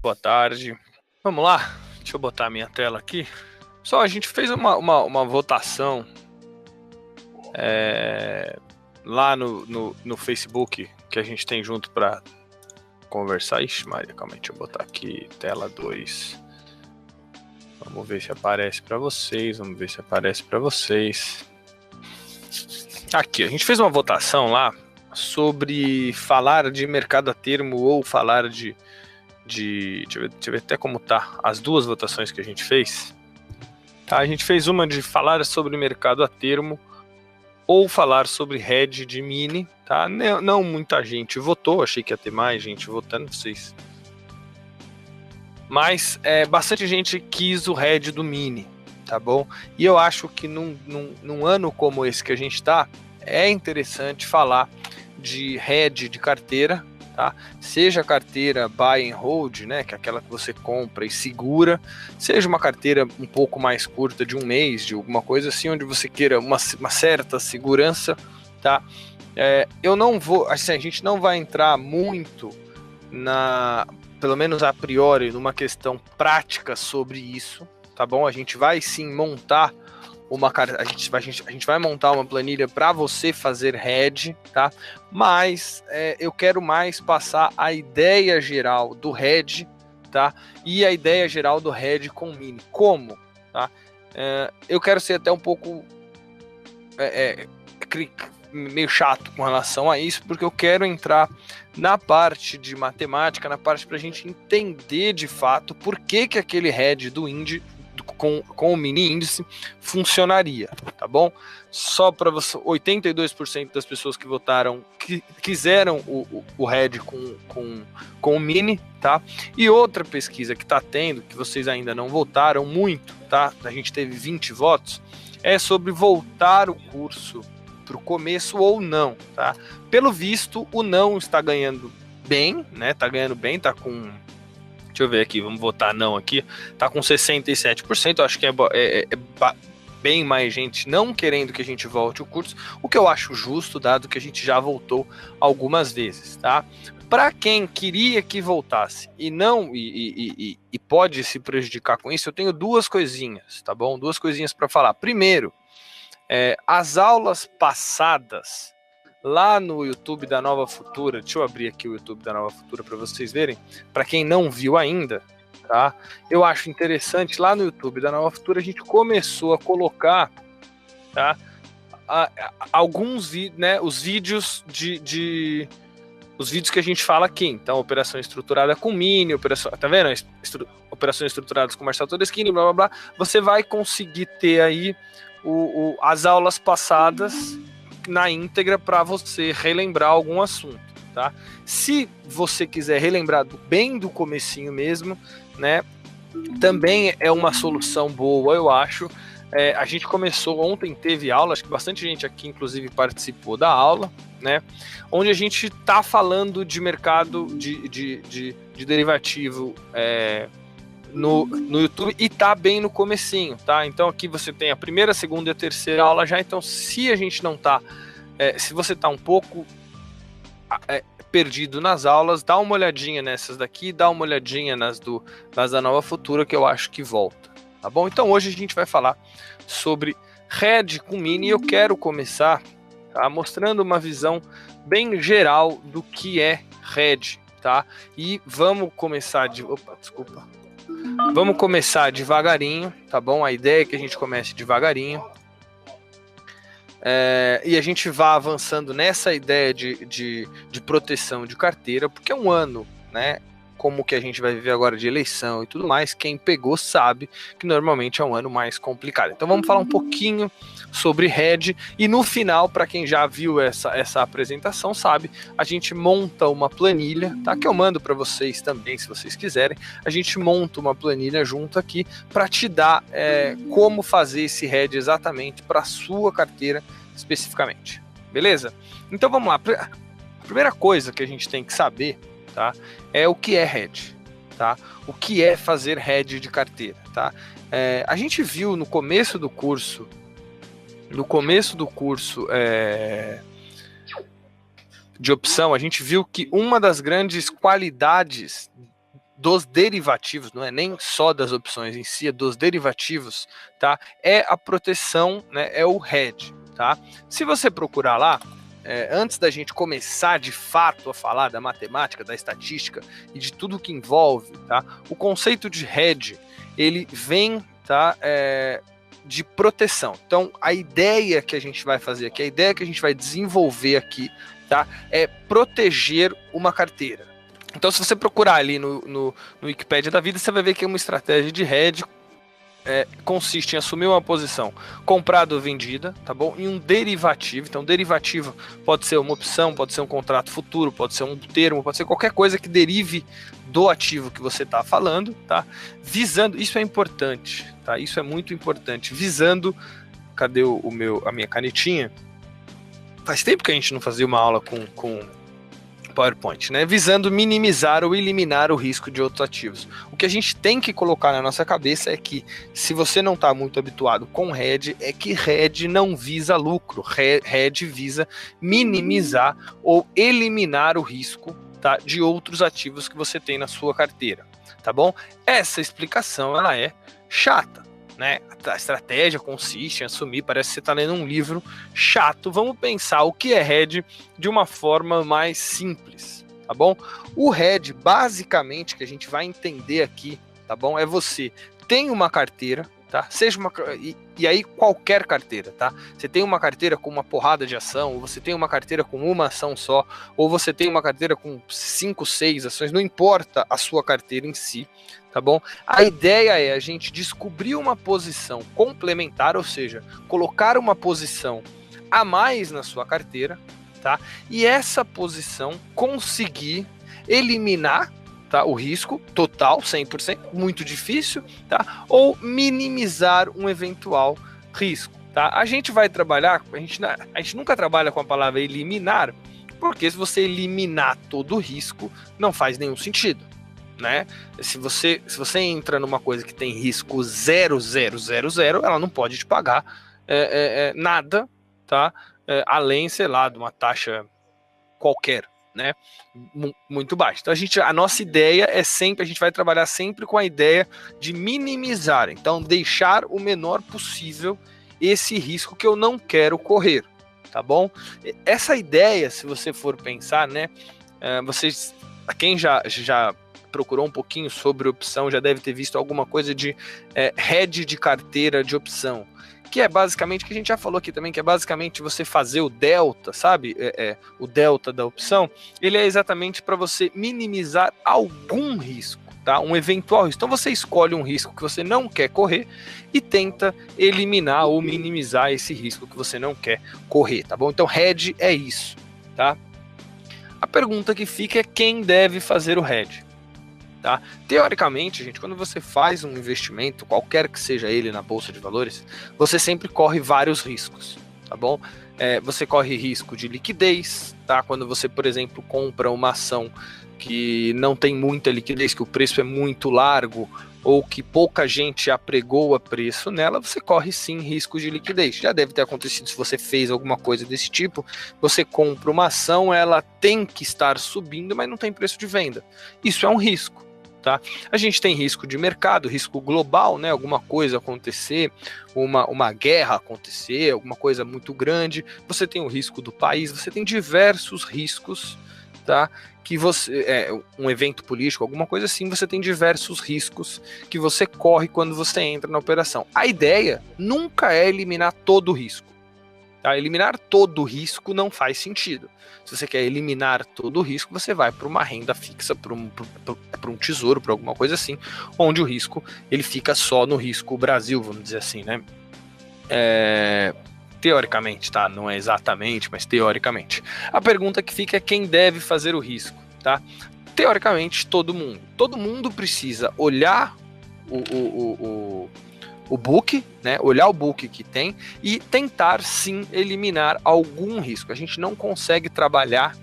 Boa tarde. Vamos lá, deixa eu botar a minha tela aqui. Só, a gente fez uma votação lá no Facebook que a gente tem junto para conversar. Ixi, Maria, calma aí, deixa eu botar aqui, tela 2. Vamos ver se aparece para vocês, Aqui, a gente fez uma votação lá sobre falar de mercado a termo ou falar de deixa eu ver até como tá as duas votações que a gente fez. Tá, a gente fez uma de falar sobre mercado a termo ou falar sobre hedge de mini, tá? Não muita gente votou, achei que ia ter mais gente votando, vocês. Mas bastante gente quis o hedge do mini, tá bom? E eu acho que num ano como esse que a gente tá, é interessante falar de hedge de carteira, tá? Seja a carteira buy and hold, né, que é aquela que você compra e segura, seja uma carteira um pouco mais curta, de um mês, de alguma coisa assim, onde você queira uma certa segurança, tá? Eu não vou, assim, a gente não vai entrar muito pelo menos a priori, numa questão prática sobre isso, tá bom? A gente vai sim montar a gente vai montar uma planilha para você fazer hedge, tá? Mas eu quero mais passar a ideia geral do hedge, tá? E a ideia geral do hedge com mini. Como? Tá? Eu quero ser até um pouco meio chato com relação a isso, porque eu quero entrar na parte de matemática, na parte para a gente entender de fato por que aquele hedge do índice com o mini índice funcionaria, tá bom? Só para você, 82% das pessoas que votaram quiseram o hedge com o mini, tá? E outra pesquisa que tá tendo, que vocês ainda não votaram muito, tá? A gente teve 20 votos, é sobre voltar o curso para o começo ou não, tá? Pelo visto, o não está ganhando bem, né? Tá ganhando bem, tá com... Deixa eu ver aqui, vamos votar não aqui. Tá com 67%, eu acho que é bem mais gente não querendo que a gente volte o curso, o que eu acho justo, dado que a gente já voltou algumas vezes, tá? Para quem queria que voltasse e não e pode se prejudicar com isso, eu tenho duas coisinhas, tá bom? Duas coisinhas para falar. Primeiro, as aulas passadas lá no YouTube da Nova Futura, deixa eu abrir aqui o YouTube da Nova Futura para vocês verem, para quem não viu ainda, tá? Eu acho interessante, lá no YouTube da Nova Futura a gente começou a colocar, tá? Alguns vídeos, né, os vídeos os vídeos que a gente fala aqui, então operação estruturada com mini, operação, tá vendo? Operações estruturadas com Marcelo Todeschini, blá blá blá, você vai conseguir ter aí as aulas passadas na íntegra para você relembrar algum assunto, tá? Se você quiser relembrar bem do comecinho mesmo, né, também é uma solução boa, eu acho. A gente começou ontem, teve aula, acho que bastante gente aqui inclusive participou da aula, né, onde a gente tá falando de mercado de derivativo no YouTube e tá bem no comecinho, tá? Então aqui você tem a primeira, a segunda e a terceira aula já, então se a gente não tá, se você tá um pouco perdido nas aulas, dá uma olhadinha nessas daqui, dá uma olhadinha nas da Nova Futura, que eu acho que volta, tá bom? Então hoje a gente vai falar sobre hedge com mini e eu quero começar, tá, mostrando uma visão bem geral do que é hedge, tá? E vamos começar Vamos começar devagarinho, tá bom? A ideia é que a gente comece devagarinho. E a gente vá avançando nessa ideia de proteção de carteira, porque é um ano, né? Como que a gente vai viver agora de eleição e tudo mais, quem pegou sabe que normalmente é um ano mais complicado. Então vamos falar um pouquinho sobre hedge e no final, para quem já viu essa apresentação, sabe, a gente monta uma planilha, tá? Que eu mando para vocês também, se vocês quiserem. A gente monta uma planilha junto aqui para te dar como fazer esse hedge exatamente para a sua carteira especificamente. Beleza? Então vamos lá. A primeira coisa que a gente tem que saber, tá, é o que é hedge, tá? O que é fazer hedge de carteira, tá? A gente viu no começo do curso, de opção, a gente viu que uma das grandes qualidades dos derivativos, não é nem só das opções em si, é dos derivativos, tá? É a proteção, né? É o hedge, tá? Se você procurar lá, antes da gente começar de fato a falar da matemática, da estatística e de tudo que envolve, tá? O conceito de hedge, ele vem, tá? De proteção. Então, a ideia que a gente vai fazer aqui, a ideia que a gente vai desenvolver aqui, tá? É proteger uma carteira. Então, se você procurar ali no Wikipedia da vida, você vai ver que é uma estratégia de hedge consiste em assumir uma posição comprada ou vendida, tá bom? Em um derivativo. Então, derivativo pode ser uma opção, pode ser um contrato futuro, pode ser um termo, pode ser qualquer coisa que derive do ativo que você está falando, tá? Visando, isso é importante, tá? Isso é muito importante. Visando, cadê a minha canetinha? Faz tempo que a gente não fazia uma aula com PowerPoint, né? Visando minimizar ou eliminar o risco de outros ativos. O que a gente tem que colocar na nossa cabeça é que, se você não está muito habituado com hedge, é que hedge não visa lucro, hedge visa minimizar ou eliminar o risco, tá, de outros ativos que você tem na sua carteira, tá bom? Essa explicação, ela é chata, né? A estratégia consiste em assumir, parece que você está lendo um livro chato. Vamos pensar o que é hedge de uma forma mais simples, tá bom? O hedge, basicamente, que a gente vai entender aqui, tá bom? É você tem uma carteira, tá? Seja uma e aí qualquer carteira, tá? Você tem uma carteira com uma porrada de ação, ou você tem uma carteira com uma ação só, ou você tem uma carteira com 5, 6 ações, não importa a sua carteira em si, tá bom? A ideia é a gente descobrir uma posição complementar, ou seja, colocar uma posição a mais na sua carteira, tá? E essa posição conseguir eliminar, tá, o risco total, 100%, muito difícil, tá? Ou minimizar um eventual risco, tá? A gente vai trabalhar, a gente nunca trabalha com a palavra eliminar, porque se você eliminar todo o risco, não faz nenhum sentido, né? Se você entra numa coisa que tem risco 0,000, ela não pode te pagar nada, tá? Além, sei lá, de uma taxa qualquer, né? Muito baixa. Então a nossa ideia é sempre, a gente vai trabalhar sempre com a ideia de minimizar, então deixar o menor possível esse risco que eu não quero correr, tá bom? Essa ideia, se você for pensar, né? Vocês, quem já procurou um pouquinho sobre opção, já deve ter visto alguma coisa de hedge de carteira de opção, que é basicamente, que a gente já falou aqui também, que é basicamente você fazer o delta, sabe? O delta da opção, ele é exatamente para você minimizar algum risco, tá? Um eventual risco. Então você escolhe um risco que você não quer correr e tenta eliminar ou minimizar esse risco que você não quer correr, tá bom? Então hedge é isso, tá? A pergunta que fica é quem deve fazer o hedge. Tá? Teoricamente, gente, quando você faz um investimento, qualquer que seja ele na bolsa de valores, você sempre corre vários riscos, tá bom? Você corre risco de liquidez, tá? Quando você, por exemplo, compra uma ação que não tem muita liquidez, que o preço é muito largo, ou que pouca gente apregoa preço nela, você corre sim risco de liquidez. Já deve ter acontecido se você fez alguma coisa desse tipo, você compra uma ação, ela tem que estar subindo, mas não tem preço de venda. Isso é um risco. Tá? A gente tem risco de mercado, risco global, né? Alguma coisa acontecer, uma guerra acontecer, alguma coisa muito grande. Você tem o risco do país, você tem diversos riscos, tá? Que você, um evento político, alguma coisa assim, você tem diversos riscos que você corre quando você entra na operação. A ideia nunca é eliminar todo o risco. Tá? Eliminar todo o risco não faz sentido. Se você quer eliminar todo o risco, você vai para uma renda fixa, para um tesouro, para alguma coisa assim, onde o risco ele fica só no risco Brasil, vamos dizer assim, né? Teoricamente, tá? Não é exatamente, mas teoricamente. A pergunta que fica é quem deve fazer o risco, tá? Teoricamente, todo mundo. Todo mundo precisa olhar o book, né? Olhar o book que tem e tentar sim eliminar algum risco. A gente não consegue trabalhar,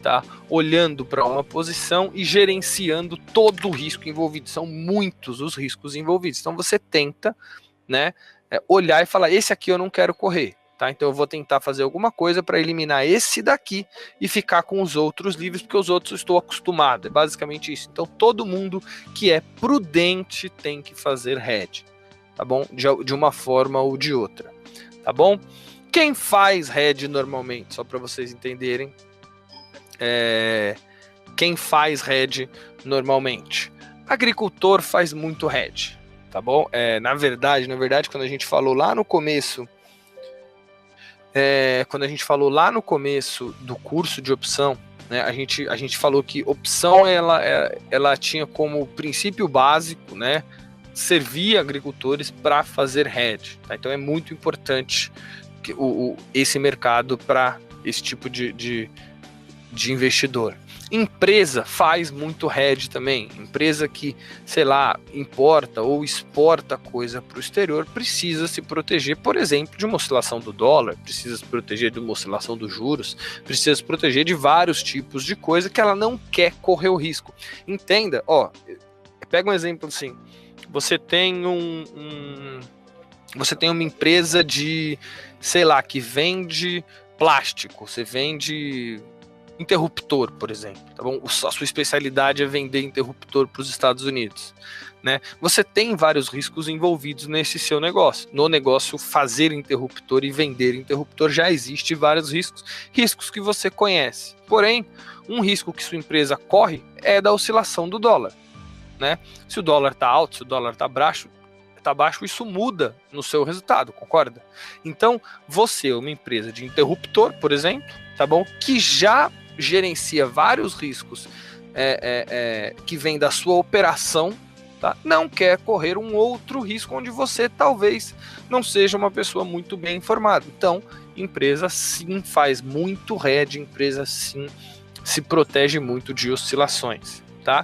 tá, olhando para uma posição e gerenciando todo o risco envolvido. São muitos os riscos envolvidos. Então você tenta, né, olhar e falar: esse aqui eu não quero correr, Tá? Então eu vou tentar fazer alguma coisa para eliminar esse daqui e ficar com os outros livres, porque os outros eu estou acostumado. É basicamente isso. Então todo mundo que é prudente tem que fazer hedge, tá bom? De uma forma ou de outra, tá bom? Quem faz hedge normalmente, só para vocês entenderem, quem faz hedge normalmente? Agricultor faz muito hedge, tá bom? Na verdade, quando a gente falou lá no começo, do curso de opção, né, a gente falou que opção ela tinha como princípio básico, né, servir agricultores para fazer hedge. Tá? Então é muito importante esse mercado para esse tipo de investidor. Empresa faz muito hedge também. Empresa que, sei lá, importa ou exporta coisa para o exterior precisa se proteger, por exemplo, de uma oscilação do dólar, precisa se proteger de uma oscilação dos juros, precisa se proteger de vários tipos de coisa que ela não quer correr o risco. Entenda, pega um exemplo assim, você tem você tem uma empresa de, sei lá, que vende plástico, você vende interruptor, por exemplo, tá bom? A sua especialidade é vender interruptor para os Estados Unidos, né? Você tem vários riscos envolvidos nesse seu negócio. No negócio fazer interruptor e vender interruptor já existe vários riscos que você conhece. Porém, um risco que sua empresa corre é da oscilação do dólar, né? Se o dólar está alto, se o dólar está baixo, isso muda no seu resultado, concorda? Então, você é uma empresa de interruptor, por exemplo, tá bom? Que já gerencia vários riscos que vem da sua operação, tá? Não quer correr um outro risco onde você talvez não seja uma pessoa muito bem informada. Então, empresa sim faz muito hedge, empresa sim se protege muito de oscilações, tá?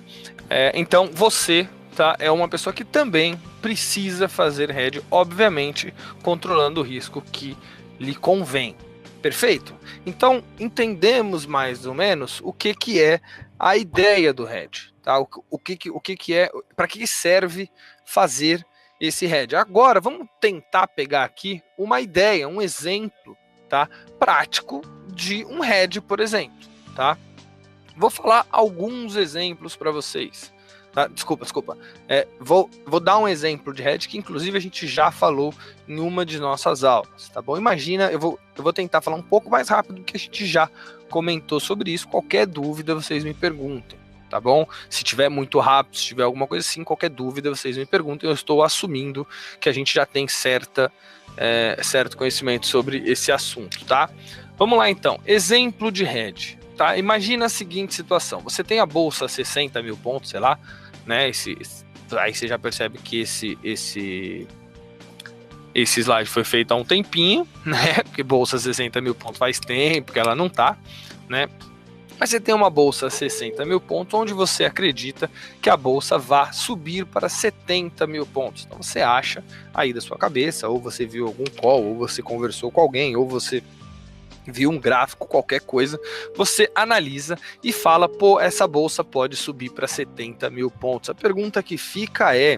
Então, você, tá, é uma pessoa que também precisa fazer hedge, obviamente, controlando o risco que lhe convém. Perfeito? Então, entendemos mais ou menos o que é a ideia do hedge, tá? O que é, para que serve fazer esse hedge. Agora, vamos tentar pegar aqui uma ideia, um exemplo, tá? Prático de um hedge, por exemplo, tá? Vou falar alguns exemplos para vocês. Tá? Desculpa. Vou dar um exemplo de hedge que inclusive a gente já falou em uma de nossas aulas, tá bom? Imagina, eu vou tentar falar um pouco mais rápido do que a gente já comentou sobre isso. Qualquer dúvida vocês me perguntem, tá bom? Se tiver muito rápido, se tiver alguma coisa assim, qualquer dúvida vocês me perguntem. Eu estou assumindo que a gente já tem certo conhecimento sobre esse assunto, tá? Vamos lá então, exemplo de hedge. Tá? Imagina a seguinte situação, você tem a bolsa a 60 mil pontos, sei lá, né? Aí você já percebe que esse slide foi feito há um tempinho, né? Porque bolsa a 60 mil pontos faz tempo que ela não tá, né? Mas você tem uma bolsa a 60 mil pontos, onde você acredita que a bolsa vá subir para 70 mil pontos. Então você acha aí da sua cabeça, ou você viu algum call, ou você conversou com alguém, ou você viu um gráfico, qualquer coisa, você analisa e fala, pô, essa bolsa pode subir para 70 mil pontos. A pergunta que fica é,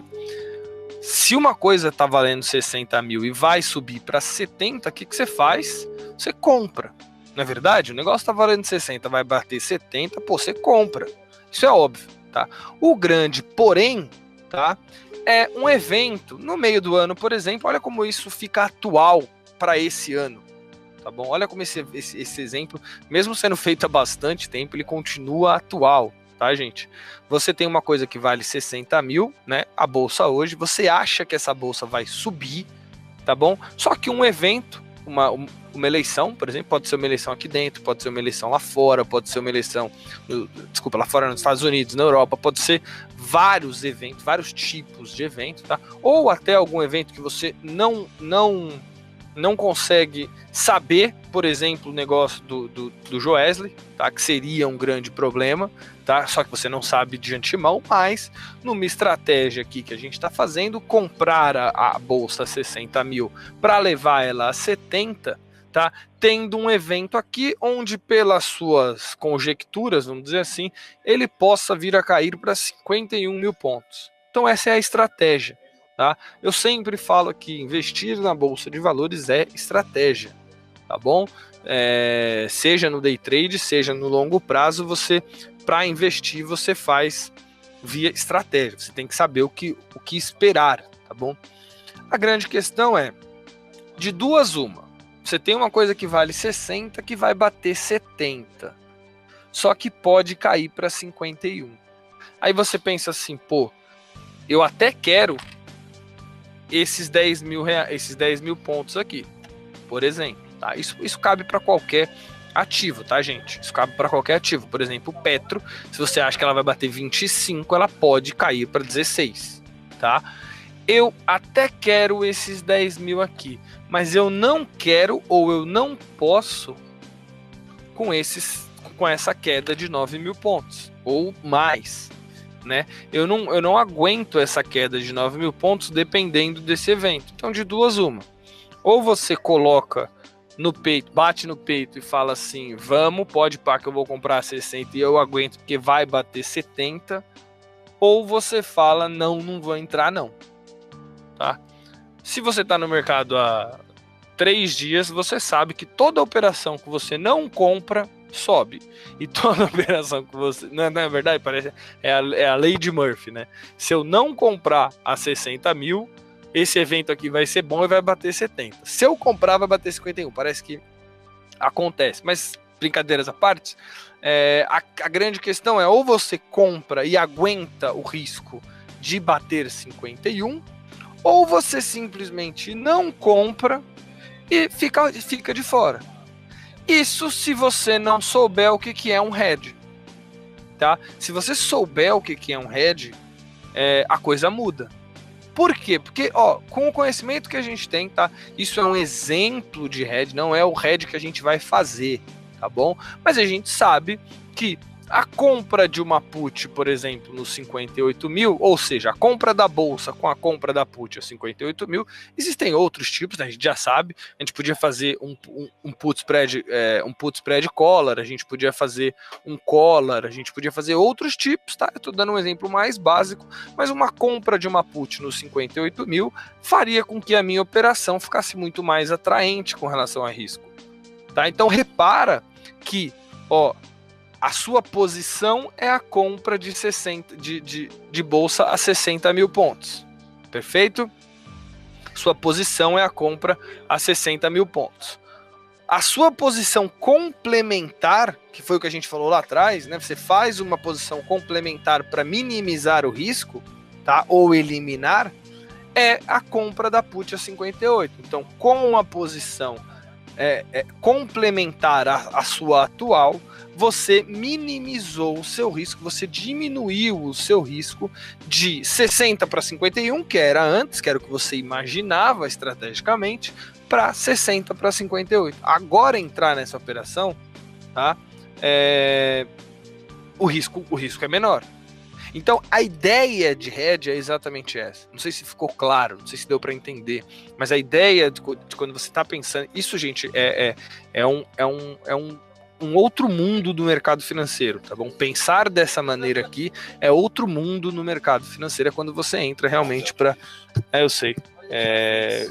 se uma coisa está valendo 60 mil e vai subir para 70, o que você faz? Você compra, não é verdade? O negócio está valendo 60, vai bater 70, pô, você compra. Isso é óbvio, tá? O grande porém, tá, é um evento no meio do ano, por exemplo, olha como isso fica atual para esse ano. Tá bom? Olha como esse exemplo, mesmo sendo feito há bastante tempo, ele continua atual, tá, gente? Você tem uma coisa que vale 60 mil, né? A bolsa hoje, você acha que essa bolsa vai subir, tá bom? Só que um evento, uma eleição, por exemplo, pode ser uma eleição aqui dentro, pode ser uma eleição lá fora, pode ser uma eleição, lá fora nos Estados Unidos, na Europa, pode ser vários eventos, vários tipos de evento, tá? Ou até algum evento que você não consegue saber, por exemplo, o negócio do Joesley, tá? Que seria um grande problema, tá? Só que você não sabe de antemão, mas numa estratégia aqui que a gente está fazendo, comprar a bolsa 60 mil para levar ela a 70, tá? Tendo um evento aqui onde, pelas suas conjecturas, vamos dizer assim, ele possa vir a cair para 51 mil pontos. Então essa é a estratégia. Tá? Eu sempre falo que investir na Bolsa de Valores é estratégia. tá bom? Seja no day trade, seja no longo prazo, para investir, você faz via estratégia. Você tem que saber o que esperar, tá bom? A grande questão é, de duas uma, você tem uma coisa que vale 60 que vai bater 70, só que pode cair para 51. Aí você pensa assim, pô, eu até quero esses 10 mil pontos aqui, por exemplo, tá? Isso cabe para qualquer ativo, tá, gente? Isso cabe para qualquer ativo. Por exemplo, o Petro, se você acha que ela vai bater 25, ela pode cair para 16, tá? Eu até quero esses 10 mil aqui, mas eu não quero ou eu não posso com essa queda de 9 mil pontos ou mais, né? Eu não aguento essa queda de 9 mil pontos dependendo desse evento. Então, de duas uma, ou você coloca no peito, bate no peito e fala assim, vamos, pode pá que eu vou comprar 60 e eu aguento porque vai bater 70, ou você fala, não vou entrar não, tá? Se você tá no mercado há 3 dias, você sabe que toda operação que você não compra, sobe. E toda operação que você... Não é verdade? Parece, é a lei de Murphy, né? Se eu não comprar a 60 mil, esse evento aqui vai ser bom e vai bater 70. Se eu comprar, vai bater 51. Parece que acontece. Mas, brincadeiras à parte, a grande questão é, ou você compra e aguenta o risco de bater 51, ou você simplesmente não compra e fica de fora. Isso se você não souber o que é um hedge, tá? Se você souber o que é um hedge, a coisa muda. Por quê? Porque, com o conhecimento que a gente tem, tá? Isso é um exemplo de hedge, não é o hedge que a gente vai fazer, tá bom? Mas a gente sabe que a compra de uma put, por exemplo, nos 58 mil, ou seja, a compra da bolsa com a compra da put a 58 mil, existem outros tipos, né? A gente já sabe, a gente podia fazer um put spread, um put spread collar, a gente podia fazer um collar, a gente podia fazer outros tipos, tá? Eu tô dando um exemplo mais básico, mas uma compra de uma put nos 58 mil faria com que a minha operação ficasse muito mais atraente com relação a risco, tá? Então repara que, a sua posição é a compra de 60 de bolsa a 60 mil pontos. Perfeito? Sua posição é a compra a 60 mil pontos. A sua posição complementar, que foi o que a gente falou lá atrás, né? Você faz uma posição complementar para minimizar o risco, tá? Ou eliminar, é a compra da put a 58. Então, com a posição complementar a sua atual, você minimizou o seu risco, você diminuiu o seu risco de 60 para 51, que era antes, que era o que você imaginava estrategicamente, para 60 para 58. Agora entrar nessa operação, tá? O risco é menor. Então, a ideia de hedge é exatamente essa. Não sei se ficou claro, não sei se deu para entender, mas a ideia de quando você está pensando... Isso, gente, é um outro mundo do mercado financeiro, tá bom? Pensar dessa maneira aqui é outro mundo no mercado financeiro, é quando você entra realmente para... eu sei,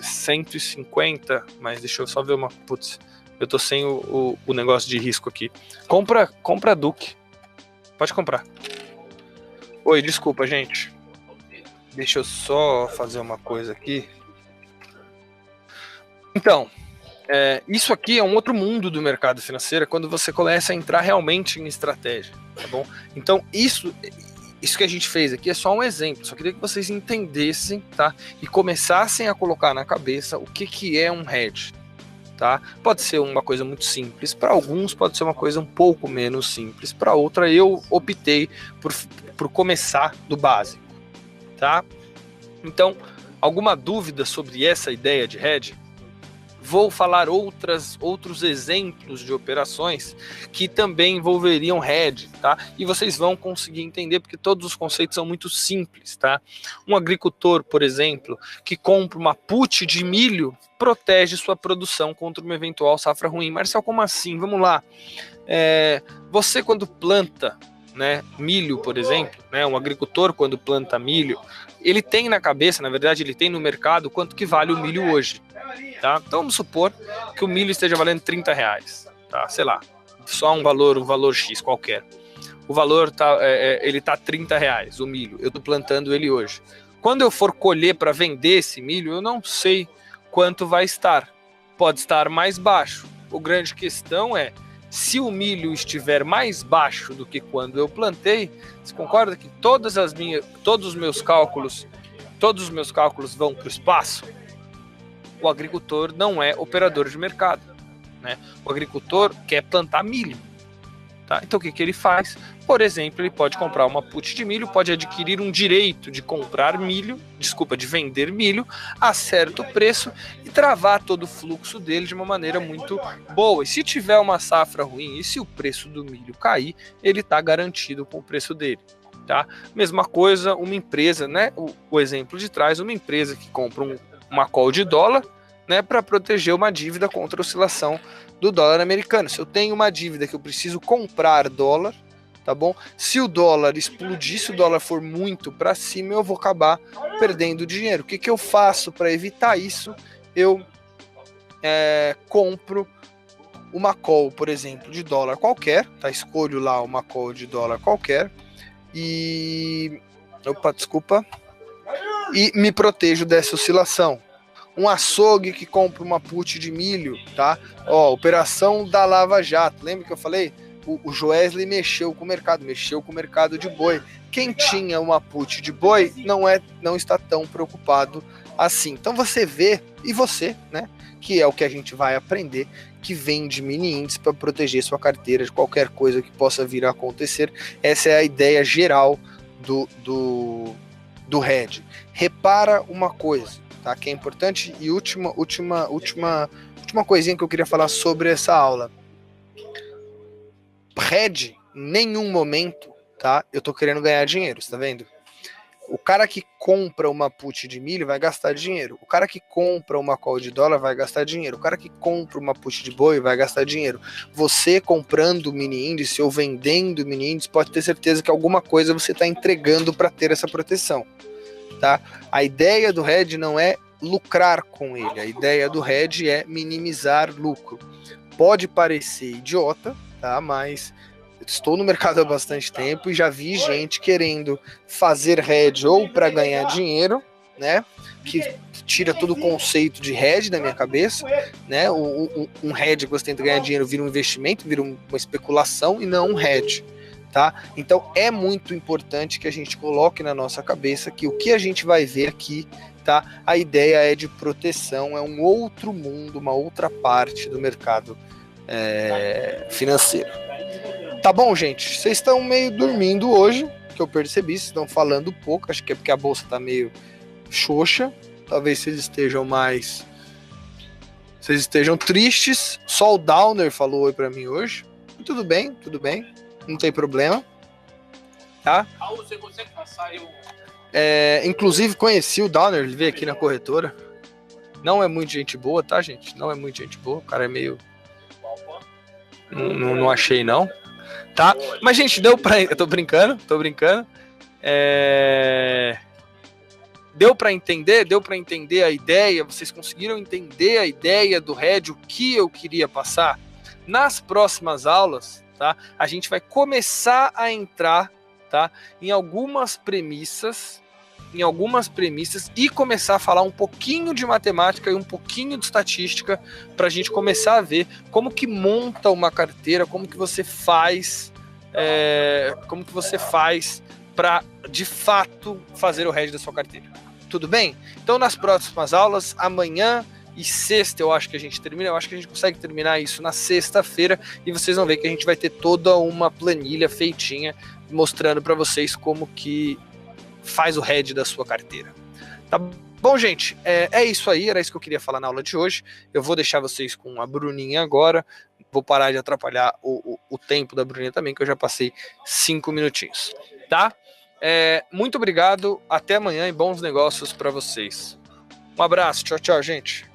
150, mas deixa eu só ver uma... Putz, eu tô sem o negócio de risco aqui. Compra Duke. Pode comprar. Oi, desculpa, gente. Deixa eu só fazer uma coisa aqui. Então, isso aqui é um outro mundo do mercado financeiro, quando você começa a entrar realmente em estratégia, tá bom? Então, isso que a gente fez aqui é só um exemplo. Só queria que vocês entendessem, tá? E começassem a colocar na cabeça o que é um hedge, tá? Pode ser uma coisa muito simples, para alguns pode ser uma coisa um pouco menos simples, para outra eu optei por começar do básico, tá? Então, alguma dúvida sobre essa ideia de hedge? Vou falar outros exemplos de operações que também envolveriam hedge, tá? E vocês vão conseguir entender, porque todos os conceitos são muito simples, tá? Um agricultor, por exemplo, que compra uma put de milho, protege sua produção contra uma eventual safra ruim. Marcel, como assim? Vamos lá. Você, quando planta, né, milho, por exemplo, né, um agricultor, quando planta milho, ele tem na cabeça, na verdade, ele tem no mercado quanto que vale o milho hoje. Tá? Então vamos supor que o milho esteja valendo R$30, tá? Sei lá, só um valor X qualquer. O valor ele tá R$30, o milho. Eu tô plantando ele hoje. Quando eu for colher para vender esse milho, eu não sei quanto vai estar. Pode estar mais baixo. A grande questão é, se o milho estiver mais baixo do que quando eu plantei, você concorda que todos os meus cálculos vão para o espaço? O agricultor não é operador de mercado, né? O agricultor quer plantar milho, tá? Então o que ele faz? Por exemplo, ele pode comprar uma put de milho, pode adquirir um direito de comprar milho, de vender milho a certo preço e travar todo o fluxo dele de uma maneira muito boa. E se tiver uma safra ruim e se o preço do milho cair, ele está garantido com o preço dele. Tá? Mesma coisa, uma empresa, né? O exemplo de trás, uma empresa que compra uma call de dólar, né, para proteger uma dívida contra a oscilação do dólar americano. Se eu tenho uma dívida que eu preciso comprar dólar, tá bom? Se o dólar explodir, se o dólar for muito para cima, eu vou acabar perdendo dinheiro. O que eu faço para evitar isso? Eu compro uma call, por exemplo, de dólar qualquer, tá? Escolho lá uma call de dólar qualquer e me protejo dessa oscilação. Um açougue que compra uma put de milho, tá? Ó, operação da Lava Jato. Lembra que eu falei? O Joesley mexeu com o mercado de boi. Quem tinha uma put de boi não está tão preocupado assim. Então você vê, e você, né, que é o que a gente vai aprender, que vende mini índice para proteger sua carteira de qualquer coisa que possa vir a acontecer. Essa é a ideia geral do hedge. Repara uma coisa, tá, que é importante, e última coisinha que eu queria falar sobre essa aula. Hedge, em nenhum momento, tá? Eu tô querendo ganhar dinheiro, você tá vendo? O cara que compra uma put de milho vai gastar dinheiro. O cara que compra uma call de dólar vai gastar dinheiro. O cara que compra uma put de boi vai gastar dinheiro. Você comprando mini índice ou vendendo mini índice, pode ter certeza que alguma coisa você está entregando para ter essa proteção, tá? A ideia do hedge não é lucrar com ele. A ideia do hedge é minimizar lucro. Pode parecer idiota, tá? Mas eu estou no mercado há bastante tempo e já vi gente querendo fazer hedge ou para ganhar dinheiro, né? Que tira todo o conceito de hedge da minha cabeça, né? Um hedge que você tenta ganhar dinheiro vira um investimento, vira uma especulação e não um hedge, tá? Então é muito importante que a gente coloque na nossa cabeça que o que a gente vai ver aqui, tá? A ideia é de proteção, é um outro mundo, uma outra parte do mercado financeiro. Tá bom, gente? Vocês estão meio dormindo hoje, que eu percebi, vocês estão falando pouco, acho que é porque a bolsa tá meio xoxa, talvez vocês estejam tristes. Só o Downer falou oi pra mim hoje. Tudo bem, não tem problema, tá? Você consegue passar aí inclusive conheci o Downer, ele veio aqui na corretora. Não é muito gente boa, tá, gente? Não é muito gente boa, o cara é meio... Não achei, não. Tá? Mas, gente, deu pra... Eu tô brincando. Deu pra entender a ideia? Vocês conseguiram entender a ideia do hedge, o que eu queria passar? Nas próximas aulas, tá? A gente vai começar a entrar, tá, em algumas premissas e começar a falar um pouquinho de matemática e um pouquinho de estatística para a gente começar a ver como que monta uma carteira, como que você faz para de fato fazer o hedge da sua carteira. Tudo bem? Então nas próximas aulas, amanhã e sexta eu acho que a gente termina, eu acho que a gente consegue terminar isso na sexta-feira e vocês vão ver que a gente vai ter toda uma planilha feitinha mostrando para vocês como que faz o hedge da sua carteira. Tá bom, gente? É isso aí, era isso que eu queria falar na aula de hoje. Eu vou deixar vocês com a Bruninha agora, vou parar de atrapalhar o tempo da Bruninha também, que eu já passei 5 minutinhos, tá? Muito obrigado, até amanhã e bons negócios para vocês. Um abraço, tchau, tchau, gente.